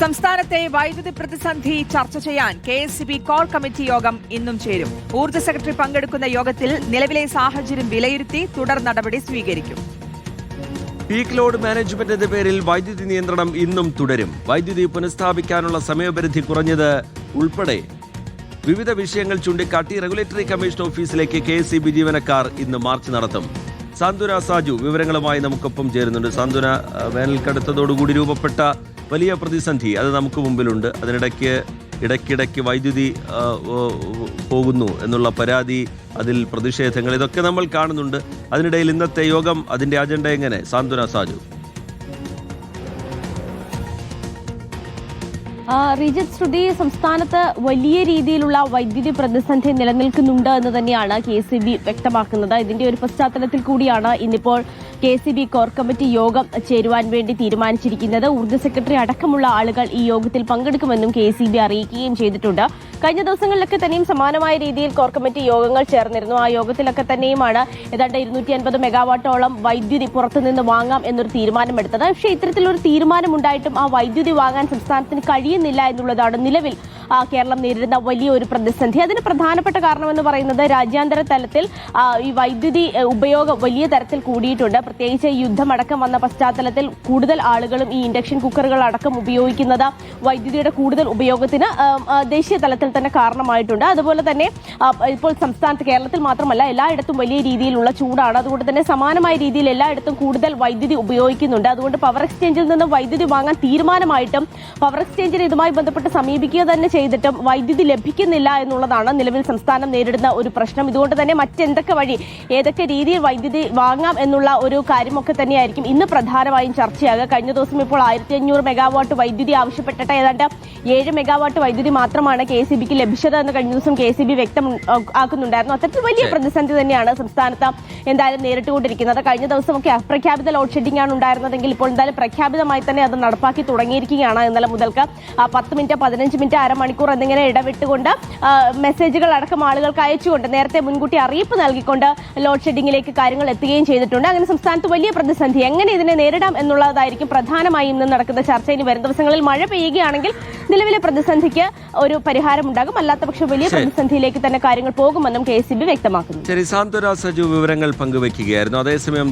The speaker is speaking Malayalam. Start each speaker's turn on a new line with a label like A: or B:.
A: സംസ്ഥാനത്തെ വൈദ്യുതി പ്രതിസന്ധി ചർച്ച ചെയ്യാൻ കെഎസ്ഇബി കോർ കമ്മിറ്റി യോഗം ഇന്നും ചേരും. ഊർജ്ജ സെക്രട്ടറി പങ്കെടുക്കുന്ന യോഗത്തിൽ നിലവിലെ സാഹചര്യം വിലയിരുത്തി തുടർ നടപടി സ്വീകരിക്കും.
B: പീക്ക് ലോഡ് മാനേജ്മെന്റ് എന്ന പേരിൽ വൈദ്യുതി നിയന്ത്രണം ഇന്നും തുടരും. വൈദ്യുതി പുനഃസ്ഥാപിക്കാനുള്ള സമയപരിധി കുറഞ്ഞത് ഉൾപ്പെടെ വിവിധ വിഷയങ്ങൾ ചൂണ്ടിക്കാട്ടി റെഗുലേറ്ററി കമ്മീഷൻ ഓഫീസിലേക്ക് കെഎസ്ഇബി ജീവനക്കാർ ഇന്ന് മാർച്ച് നടത്തും. സാന്ത്വന സാജു വിവരങ്ങളുമായി നമുക്കൊപ്പം ചേരുന്നുണ്ട്. സാന്ത്വന, വേനൽക്കടുത്തതോടുകൂടി രൂപപ്പെട്ട വലിയ പ്രതിസന്ധി അത് നമുക്ക് മുമ്പിലുണ്ട്. ഇടയ്ക്കിടയ്ക്ക് വൈദ്യുതി പോകുന്നു എന്നുള്ള പരാതി, അതിൽ പ്രതിഷേധങ്ങൾ, ഇതൊക്കെ നമ്മൾ കാണുന്നുണ്ട്. അതിനിടയിൽ ഇന്നത്തെ യോഗം, അതിന്റെ അജണ്ട എങ്ങനെ? സാന്ത്വന സാജു.
C: റിജിത്, ശ്രുതി, സംസ്ഥാനത്ത് വലിയ രീതിയിലുള്ള വൈദ്യുതി പ്രതിസന്ധി നിലനിൽക്കുന്നുണ്ട് എന്ന് തന്നെയാണ് കെഎസ്ഇബി വ്യക്തമാക്കുന്നത്. ഇതിന്റെ ഒരു പശ്ചാത്തലത്തിൽ കൂടിയാണ് ഇന്നിപ്പോൾ കെഎസ്ഇബി കോർ കമ്മിറ്റി യോഗം ചേരുവാൻ വേണ്ടി തീരുമാനിച്ചിരിക്കുന്നത്. ഊർജ്ജ സെക്രട്ടറി അടക്കമുള്ള ആളുകൾ ഈ യോഗത്തിൽ പങ്കെടുക്കുമെന്നും കെഎസ്ഇബി അറിയിക്കുകയും ചെയ്തിട്ടുണ്ട്. കഴിഞ്ഞ ദിവസങ്ങളിലൊക്കെ തന്നെയും സമാനമായ രീതിയിൽ കോർ കമ്മിറ്റി യോഗങ്ങൾ ചേർന്നിരുന്നു. ആ യോഗത്തിലൊക്കെ തന്നെയുമാണ് ഏതാണ്ട് 250 മെഗാവാട്ടോളം വൈദ്യുതി പുറത്തുനിന്ന് വാങ്ങാം എന്നൊരു തീരുമാനമെടുത്തത്. പക്ഷേ ഇത്തരത്തിലൊരു തീരുമാനമുണ്ടായിട്ടും ആ വൈദ്യുതി വാങ്ങാൻ സംസ്ഥാനത്തിന് കഴിയുന്നില്ല എന്നുള്ളതാണ് നിലവിൽ കേരളം നേരിടുന്ന വലിയൊരു പ്രതിസന്ധി. അതിന് പ്രധാനപ്പെട്ട കാരണമെന്ന് പറയുന്നത് രാജ്യാന്തര തലത്തിൽ ഈ വൈദ്യുതി ഉപയോഗം വലിയ തരത്തിൽ കൂടിയിട്ടുണ്ട്. പ്രത്യേകിച്ച് യുദ്ധമടക്കം വന്ന പശ്ചാത്തലത്തിൽ കൂടുതൽ ആളുകളും ഈ ഇൻഡക്ഷൻ കുക്കറുകൾ അടക്കം ഉപയോഗിക്കുന്നത് വൈദ്യുതിയുടെ കൂടുതൽ ഉപയോഗത്തിന് ദേശീയ തലത്തിൽ തന്നെ കാരണമായിട്ടുണ്ട്. അതുപോലെ തന്നെ ഇപ്പോൾ സംസ്ഥാനത്ത്, കേരളത്തിൽ മാത്രമല്ല എല്ലായിടത്തും വലിയ രീതിയിലുള്ള ചൂടാണ്. അതുകൊണ്ട് തന്നെ സമാനമായ രീതിയിൽ എല്ലായിടത്തും കൂടുതൽ വൈദ്യുതി ഉപയോഗിക്കുന്നുണ്ട്. അതുകൊണ്ട് പവർ എക്സ്ചേഞ്ചിൽ നിന്ന് വൈദ്യുതി വാങ്ങാൻ തീരുമാനമായിട്ടും പവർ എക്സ്ചേഞ്ചിനെ ഇതുമായി ബന്ധപ്പെട്ട് സമീപിക്കുക തന്നെ ചെയ്തിട്ടും വൈദ്യുതി ലഭിക്കുന്നില്ല എന്നുള്ളതാണ് നിലവിൽ സംസ്ഥാനം നേരിടുന്ന ഒരു പ്രശ്നം. ഇതുകൊണ്ട് തന്നെ മറ്റെന്തൊക്കെ വഴി, ഏതൊക്കെ രീതിയിൽ വൈദ്യുതി വാങ്ങാം എന്നുള്ള ഒരു കാര്യമൊക്കെ തന്നെയായിരിക്കും ഇന്ന് പ്രധാനമായും ചർച്ചയാകുക. കഴിഞ്ഞ ദിവസം ഇപ്പോൾ 1500 മെഗാവാട്ട് വൈദ്യുതി ആവശ്യപ്പെട്ടിട്ട് ഏതാണ്ട് 7 മെഗാവാട്ട് വൈദ്യുതി മാത്രമാണ് കെഎസ്ഇബിക്ക് ലഭിച്ചത് എന്ന് കഴിഞ്ഞ ദിവസം കെഎസ്ഇബി വ്യക്തമാക്കുന്നുണ്ടായിരുന്നു. അത്തരത്തിൽ വലിയ പ്രതിസന്ധി തന്നെയാണ് സംസ്ഥാനത്ത് എന്തായാലും നേരിട്ടുകൊണ്ടിരിക്കുന്നത്. കഴിഞ്ഞ ദിവസമൊക്കെ അപ്രഖ്യാപിത ലോഡ് ഷെഡിംഗ് ആണ് ഉണ്ടായിരുന്നതെങ്കിൽ ഇപ്പോൾ എന്തായാലും പ്രഖ്യാപിതമായി തന്നെ അത് നടപ്പാക്കി തുടങ്ങിയിരിക്കുകയാണ്. ഇന്നലെ മുതൽക്ക് 10 മിനിറ്റ്, 15 മിനിറ്റ്, അരമണിക്കൂർ എന്നിങ്ങനെ ഇടവിട്ടുകൊണ്ട് മെസ്സേജുകൾ അടക്കം ആളുകൾക്ക് അയച്ചുകൊണ്ട് നേരത്തെ മുൻകൂട്ടി അറിയിപ്പ് നൽകിക്കൊണ്ട് ലോഡ് ഷെഡിംഗിലേക്ക് കാര്യങ്ങൾ എത്തുകയും ചെയ്തിട്ടുണ്ട്. അങ്ങനെ സംസ്ഥാനത്ത് വലിയ പ്രതിസന്ധി, എങ്ങനെ ഇതിനെ നേരിടാം എന്നുള്ളതായിരിക്കും പ്രധാനമായും ഇന്ന് നടക്കുന്ന ചർച്ച. ഇനി വരും ദിവസങ്ങളിൽ മഴ പെയ്യുകയാണെങ്കിൽ നിലവിലെ പ്രതിസന്ധിക്ക് ഒരു പരിഹാരം ഉണ്ടാകും. അല്ലാത്ത പക്ഷം വലിയ പ്രതിസന്ധിയിലേക്ക് തന്നെ കാര്യങ്ങൾ പോകുമെന്നും കെഎസ്ഇബി വ്യക്തമാക്കുന്നു.
B: ശരി, സാന്ത്വന സജു വിവരങ്ങൾ പങ്കുവയ്ക്കുകയായിരുന്നു. അതേസമയം